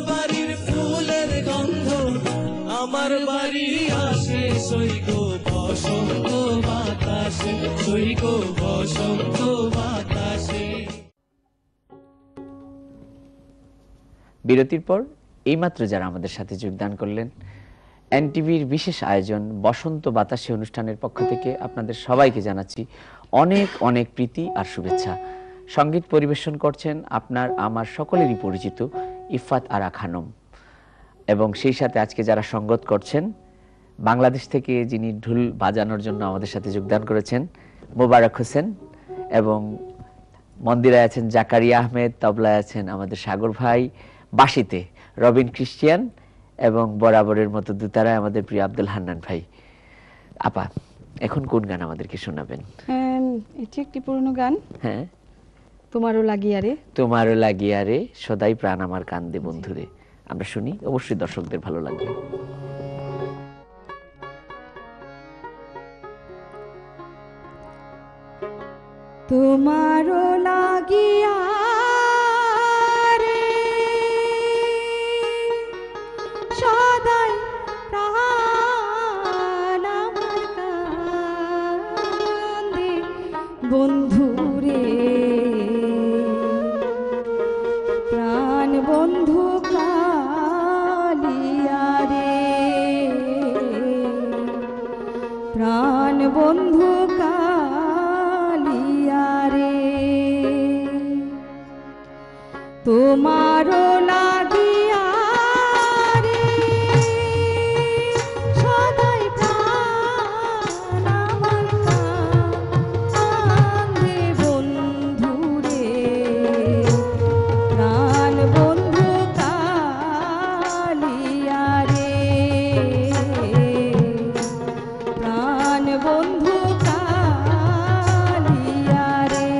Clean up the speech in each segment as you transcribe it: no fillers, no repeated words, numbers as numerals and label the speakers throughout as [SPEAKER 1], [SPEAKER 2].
[SPEAKER 1] বাড়ির ফুলের গন্ধ আমার বাড়ি আসে, সৈগ বসন্ত বাতাসে, সৈগ বসন্ত বাতাসে।
[SPEAKER 2] বিরতির পর এইমাত্র যারা আমাদের সাথে যোগদান করলেন, এনটিভির বিশেষ আয়োজন বসন্ত বাতাসে অনুষ্ঠানের পক্ষ থেকে আপনাদের সবাইকে জানাচ্ছি অনেক অনেক প্রীতি আর শুভেচ্ছা। সঙ্গীত পরিবেশন করছেন আপনার আমার সকলেরই পরিচিত ইফাত আরা খানম, এবং সেই সাথে আজকে যারা সঙ্গত করছেন, বাংলাদেশ থেকে যিনি ঢোল বাজানোর জন্য আমাদের সাথে যোগদান করেছেন মোবারক হোসেন, এবং মন্দিরে আছেন জাকারিয়া আহমেদ, তবলায় আছেন আমাদের সাগর ভাই, বাঁশিতে রবিন ক্রিস্টিয়ান, এবং বরাবরের মতো দুতারায় আমাদের প্রিয় আব্দুল হান্নান ভাই। আপা, এখন কোন গান আমাদেরকে শোনাবেন?
[SPEAKER 3] এটি একটি পুরনো গান।
[SPEAKER 2] হ্যাঁ,
[SPEAKER 3] তোমারও লাগিয়া রে,
[SPEAKER 2] তোমারও লাগিয়া রে, সদাই প্রাণ আমার কান্দে বন্ধুরে। আমরা শুনি, অবশ্যই দর্শকদের ভালো লাগবে।
[SPEAKER 3] তোমারও লাগিয়া রে, সদাই প্রাণ আমার কান্দে বন্ধুরে, প্রাণ বন্ধু কালিয়া রে, প্রাণ বন্ধু কালিয়া রে, তোমারও লাগিয়া রে, সদাই প্রাণ আমার কান্দে বন্ধুরে, প্রাণ বন্ধু কালিয়া রে, প্রাণ বন্ধু কালিয়া রে।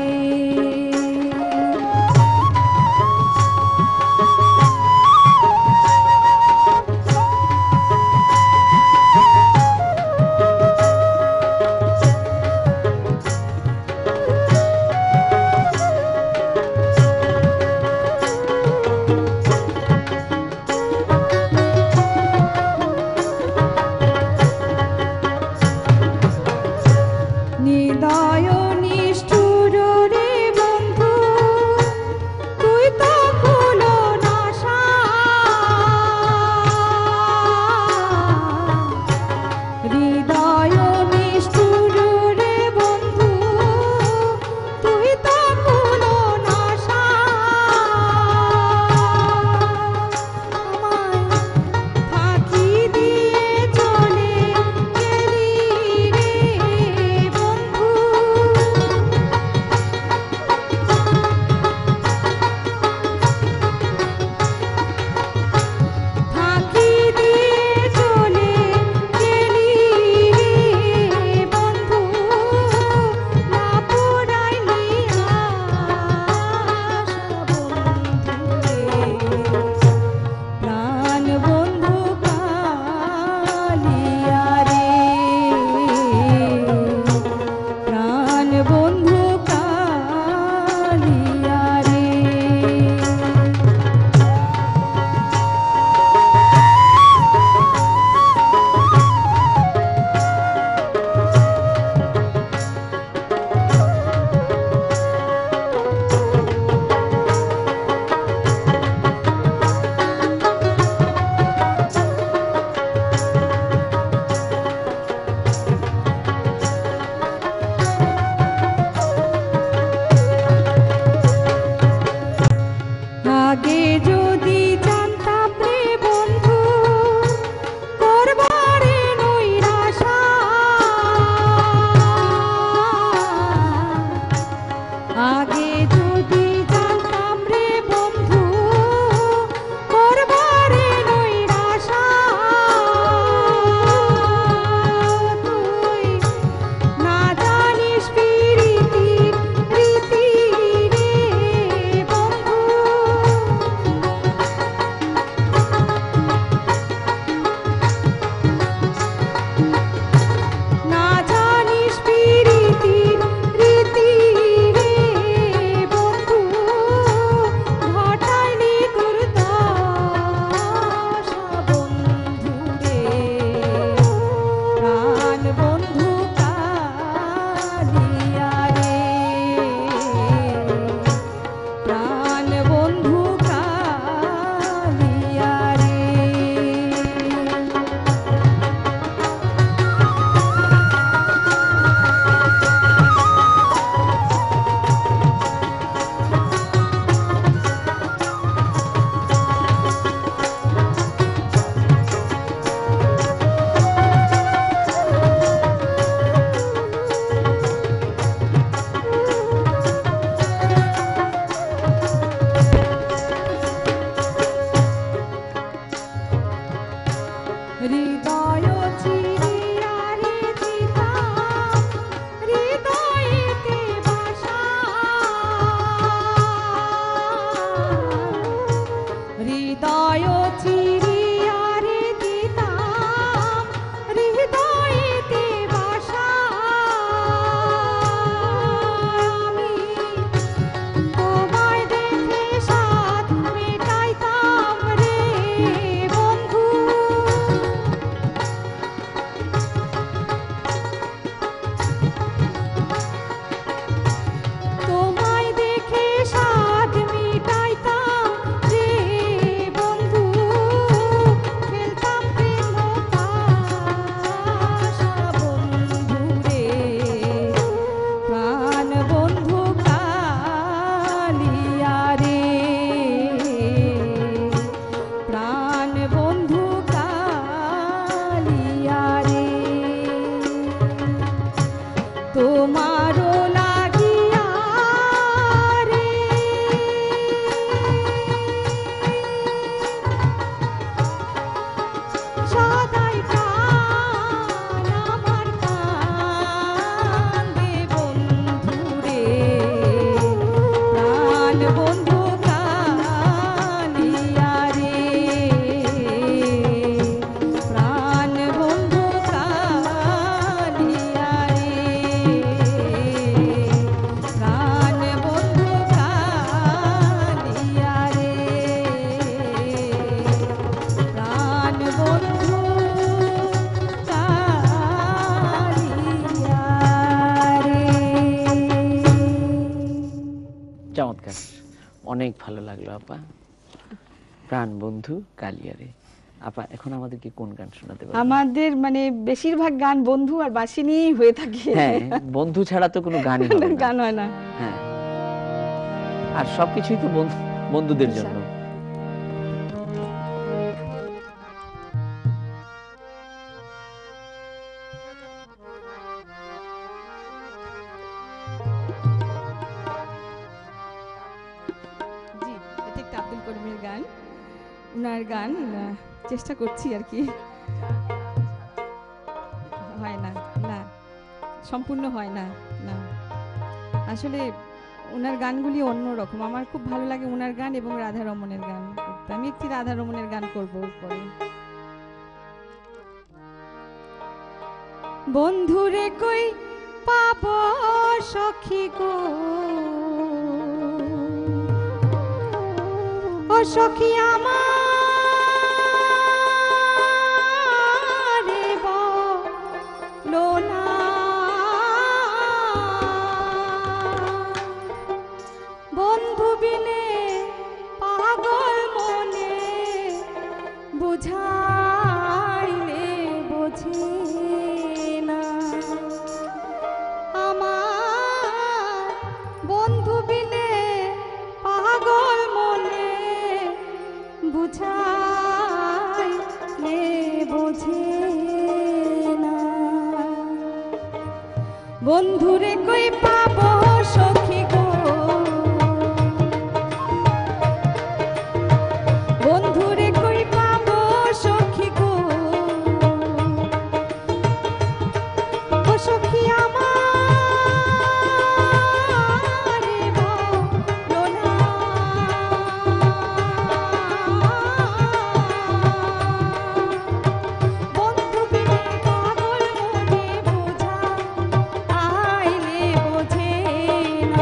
[SPEAKER 3] হৃদয় চিরিয়া রে দিতাম হৃদয়েতে বাসা হৃদয় চিরিয়া রে দিতাম হৃদয়েতে বাসা আমি তোমায় দেখে সাধ মেটাইতাম রে বন্ধু তোমায় দেখে সাধ মিটাইতাম রে বন্ধু খেলতাম প্রেম তাসা বন্ধু রে প্রাণ বন্ধু কালিয়া রে প্রাণ বন্ধু কালিয়া রে তোমারও লাগিয়া রে সদাই প্রাণ আমার কান্দে বন্ধু রে প্রাণ বন্ধু কালিয়া রে প্রাণ বন্ধু কালিয়া রে প্রাণ বন্ধু কালিয়া রে প্রাণ বন্ধু কালিয়া রে
[SPEAKER 2] চমৎকার, অনেক ভালো লাগলো আপা। প্রাণ বন্ধু কালিয়ারে। আপা এখন আমাদেরকে কোন গান শোনাতে পারবেন?
[SPEAKER 4] আমাদের মানে বেশিরভাগ গান বন্ধু আর বাঁশি নিয়েই হয়ে থাকে।
[SPEAKER 2] হ্যাঁ, বন্ধু ছাড়া তো কোনো গানই হবে না।
[SPEAKER 4] গান হয় না।
[SPEAKER 2] হ্যাঁ, আর সবকিছুই তো বন্ধুদের জন্য।
[SPEAKER 4] জি, এটা একটা আব্দুল করিমের গান। উনার গান চেষ্টা করছি আর কি, হয় না, না সম্পূর্ণ হয় না। না আসলে ওনার গানগুলি অন্যরকম, আমার খুব ভালো লাগে ওনার গান এবং রাধা রমনের গান করতে। আমি একটি রাধা রমনের গান করবো পরে।
[SPEAKER 3] বন্ধুরে কই পাব সখী গো ও সখী আমারে বলো না বন্ধু বিনে পাগল মনে বুঝাইলে বোঝে না আমার বন্ধু বিনে পাগল মনে বুঝাইলে বোঝে না বন্ধুরে কই পাবো সখী গো বন্ধুরে কই পাবো সখী গো ও সখী আমারে বলো না বন্ধু বিনে পাগল মনে বোঝা আইলে বোঝে না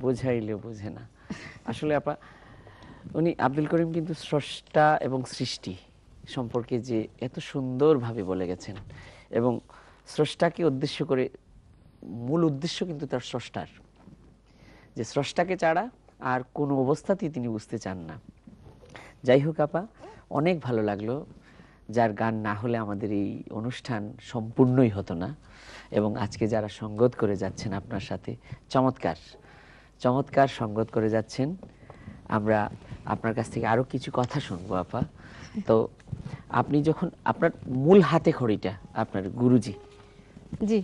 [SPEAKER 2] বোঝাইলেও বোঝে না। আসলে আপা, উনি আব্দুল করিম কিন্তু স্রষ্টা এবং সৃষ্টি সম্পর্কে যে এত সুন্দরভাবে বলে গেছেন, এবং স্রষ্টাকে উদ্দেশ্য করে, মূল উদ্দেশ্য কিন্তু তার স্রষ্টার, যে স্রষ্টাকে ছাড়া আর কোনো অবস্থাতেই তিনি বুঝতে চান না। যাই হোক আপা, অনেক ভালো লাগলো, যার গান না হলে আমাদের এই অনুষ্ঠান সম্পূর্ণই হতো না। এবং আজকে যারা সঙ্গত করে যাচ্ছেন আপনার সাথে, চমৎকার চমৎকার সঙ্গত করে যাচ্ছেন। আমরা আপনার কাছ থেকে আরো কিছু কথা শুনবো আপা। তো আপনি যখন আপনার মূল হাতে খড়িটা আপনার গুরুজি,
[SPEAKER 4] জি,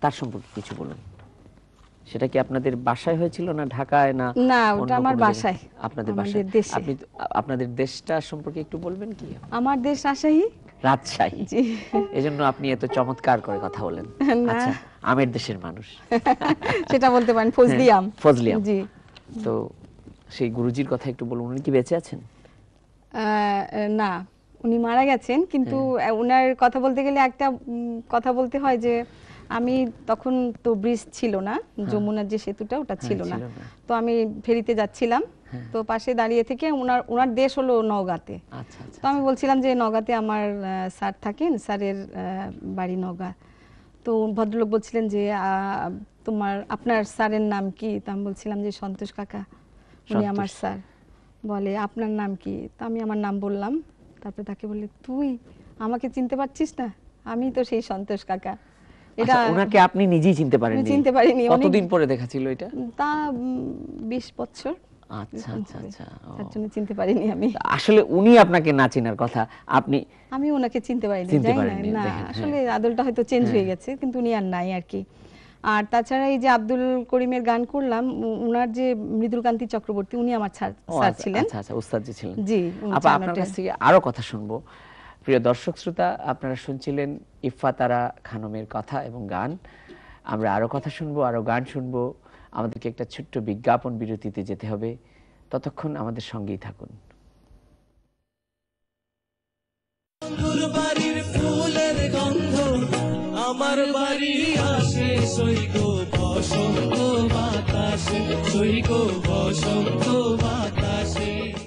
[SPEAKER 2] তার সম্পর্কে কিছু বলুন। সেটা কি আপনাদের বাসায় হয়েছিল না ঢাকায়, না
[SPEAKER 4] না,
[SPEAKER 2] অন্য
[SPEAKER 4] ওটা আমার
[SPEAKER 2] কোনো জায়গায়?
[SPEAKER 4] বাসায়,
[SPEAKER 2] আপনাদের
[SPEAKER 4] আমাদের
[SPEAKER 2] বাসায়।
[SPEAKER 4] দেশে।
[SPEAKER 2] আপনি আপনাদের দেশটা সম্পর্কে একটু বলবেন কি?
[SPEAKER 4] আমার দেশ রাজশাহী।
[SPEAKER 2] রাজশাহী।
[SPEAKER 4] জি।
[SPEAKER 2] এজন্য আপনি এত চমৎকার করে কথা বলেন।
[SPEAKER 4] না।
[SPEAKER 2] আচ্ছা, আমের দেশের মানুষ।
[SPEAKER 4] সেটা বলতে পারেন, ফজলি আম।
[SPEAKER 2] ফজলি আম।
[SPEAKER 4] জি।
[SPEAKER 2] তো সেই গুরুজির কথা একটু বলুন, উনি কি বেঁচে আছেন?
[SPEAKER 4] না, উনি মারা গেছেন, কিন্তু ওনার কথা বলতে গেলে একটা কথা বলতে হয় যে আমি তখন তো ব্রিজ ছিল না, যমুনার যে সেতুটা ওটা ছিল না। তো আমি ফেরিতে যাচ্ছিলাম, তো পাশে দাঁড়িয়ে থেকে ওনার দেশ হলো নওগাঁতে।
[SPEAKER 2] আচ্ছা আচ্ছা।
[SPEAKER 4] তো আমি বলছিলাম যে নওগাঁতে আমার স্যার থাকেন, স্যারের বাড়ি নওগাঁ। তো ভদ্রলোক বলছিলেন যে আপনার স্যারের নাম কি? তো আমি বলছিলাম যে সন্তোষ কাকা, উনি আমার স্যার। বলে আপনার নাম কি? তো আমি আমার নাম বললাম। তারপরে তাকে বললে, তুই আমাকে চিনতে পারছিস না? আমি তো সেই সন্তোষ কাকা।
[SPEAKER 2] এটা ওনাকে আপনি নিজেই চিনতে পারেননি?
[SPEAKER 4] চিনতে পারিনি।
[SPEAKER 2] কতদিন পরে দেখা ছিল এটা?
[SPEAKER 4] তা 20 বছর।
[SPEAKER 2] আচ্ছা আচ্ছা আচ্ছা।
[SPEAKER 4] তার জন্য চিনতে পারিনি আমি।
[SPEAKER 2] আসলে উনি আপনাকে না চেনার কথা,
[SPEAKER 4] আমি ওনাকে চিনতে পারিনি।
[SPEAKER 2] চিনতে পারেননি,
[SPEAKER 4] না,
[SPEAKER 2] দেখেন,
[SPEAKER 4] আসলে আদলটা হয়তো চেঞ্জ হয়ে গেছে, কিন্তু উনি আর নাই আর কি। আর তাছাড়া এই যে আব্দুল করিমের গান করলাম, উনার যে মৃদুলকান্তি চক্রবর্তী, উনি আমার স্যার ছিলেন।
[SPEAKER 2] আচ্ছা আচ্ছা, উস্তাদ জি ছিলেন।
[SPEAKER 4] জি।
[SPEAKER 2] আপা, আপনার কাছ থেকে আরো কথা শুনবো। প্রিয় দর্শক শ্রোতা, আপনারা শুনছিলেন ইফফাতারা খানমের কথা এবং গান। আমরা আরো কথা শুনবো, আরো গান শুনবো। আমাদেরকে একটা ছোট্ট বিজ্ঞাপন বিরতিতে যেতে হবে, ততক্ষণ আমাদের সঙ্গেই থাকুন।
[SPEAKER 1] বাড়ির ফুলের গন্ধ আমার বাড়ি আসে, সৈকো বসন্ত বাতাসে, সৈকো বসন্ত